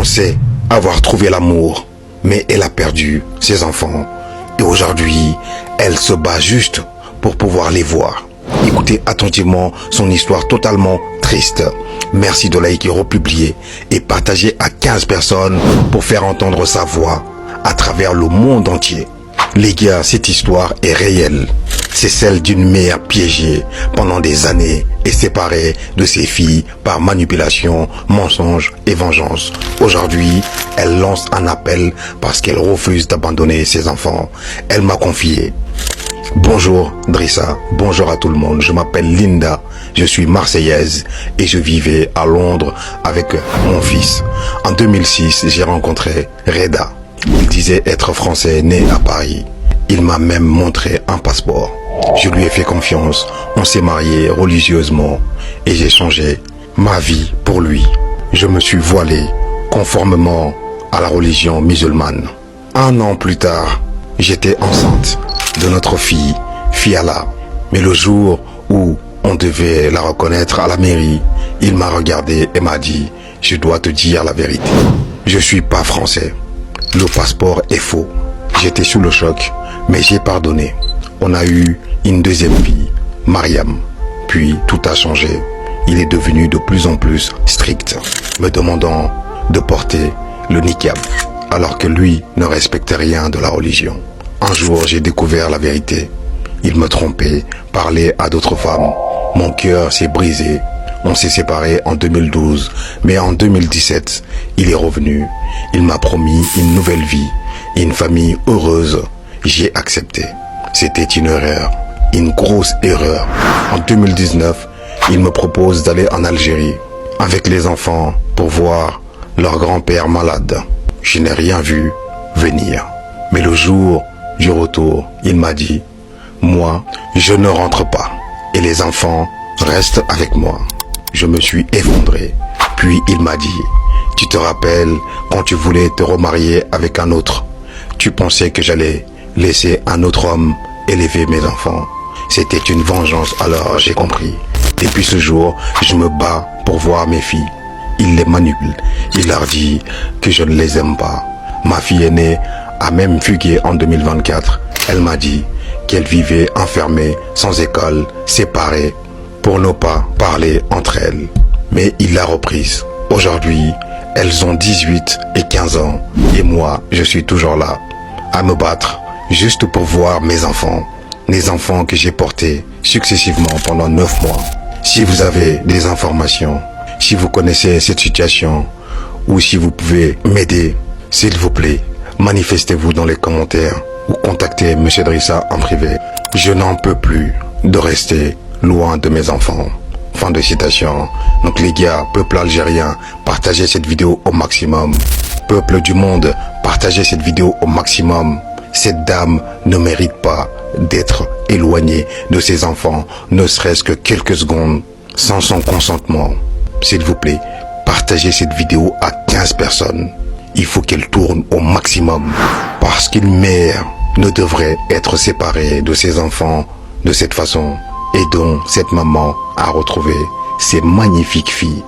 pensait avoir trouvé l'amour, mais elle a perdu ses enfants. Et aujourd'hui, elle se bat juste pour pouvoir les voir. Écoutez attentivement son histoire totalement triste. Merci de liker, republier et partager à 15 personnes pour faire entendre sa voix à travers le monde entier. Les gars, cette histoire est réelle. C'est celle d'une mère piégée pendant des années et séparée de ses filles par manipulation, mensonge et vengeance. Aujourd'hui, elle lance un appel parce qu'elle refuse d'abandonner ses enfants. Elle m'a confié: bonjour Drissa, bonjour à tout le monde, je m'appelle Linda, je suis marseillaise et je vivais à Londres avec mon fils. En 2006, j'ai rencontré Reda. Il disait être français né à Paris. Il m'a même montré un passeport. Je lui ai fait confiance, on s'est mariés religieusement et j'ai changé ma vie pour lui. Je me suis voilé conformément à la religion musulmane. 1 an plus tard, j'étais enceinte de notre fille, Fiala. Mais le jour où on devait la reconnaître à la mairie, il m'a regardé et m'a dit: je dois te dire la vérité. Je suis pas français. Le passeport est faux. J'étais sous le choc, mais j'ai pardonné. On a eu une deuxième fille, Mariam. Puis tout a changé. Il est devenu de plus en plus strict, me demandant de porter le niqab, alors que lui ne respectait rien de la religion. Un jour, j'ai découvert la vérité. Il me trompait, parlait à d'autres femmes. Mon cœur s'est brisé. On s'est séparés en 2012, mais en 2017, il est revenu. Il m'a promis une nouvelle vie, une famille heureuse. J'ai accepté. C'était une erreur, une grosse erreur. En 2019, il me propose d'aller en Algérie avec les enfants pour voir leur grand-père malade. Je n'ai rien vu venir. Mais le jour du retour, il m'a dit: moi, je ne rentre pas et les enfants restent avec moi. Je me suis effondré. Puis il m'a dit: tu te rappelles quand tu voulais te remarier avec un autre? Tu pensais que j'allais laisser un autre homme élever mes enfants? C'était une vengeance, alors j'ai compris. Depuis ce jour, je me bats pour voir mes filles. Il les manipule. Il leur dit que je ne les aime pas. Ma fille aînée a même fugué en 2024. Elle m'a dit qu'elle vivait enfermée, sans école, séparée, pour ne pas parler entre elles. Mais il l'a reprise. Aujourd'hui, elles ont 18 et 15 ans. Et moi, je suis toujours là, à me battre, juste pour voir mes enfants. Les enfants que j'ai portés successivement pendant 9 mois. Si vous avez des informations, si vous connaissez cette situation, ou si vous pouvez m'aider, s'il vous plaît, manifestez-vous dans les commentaires ou contactez M. Drissa en privé. Je n'en peux plus de rester loin de mes enfants. Fin de citation. Donc les gars, peuple algérien, partagez cette vidéo au maximum. Peuple du monde, partagez cette vidéo au maximum. Cette dame ne mérite pas d'être éloignée de ses enfants, ne serait-ce que quelques secondes, sans son consentement. S'il vous plaît, partagez cette vidéo à 15 personnes. Il faut qu'elle tourne au maximum. Parce qu'une mère ne devrait être séparée de ses enfants de cette façon. Aidons cette maman à retrouver ses magnifiques filles.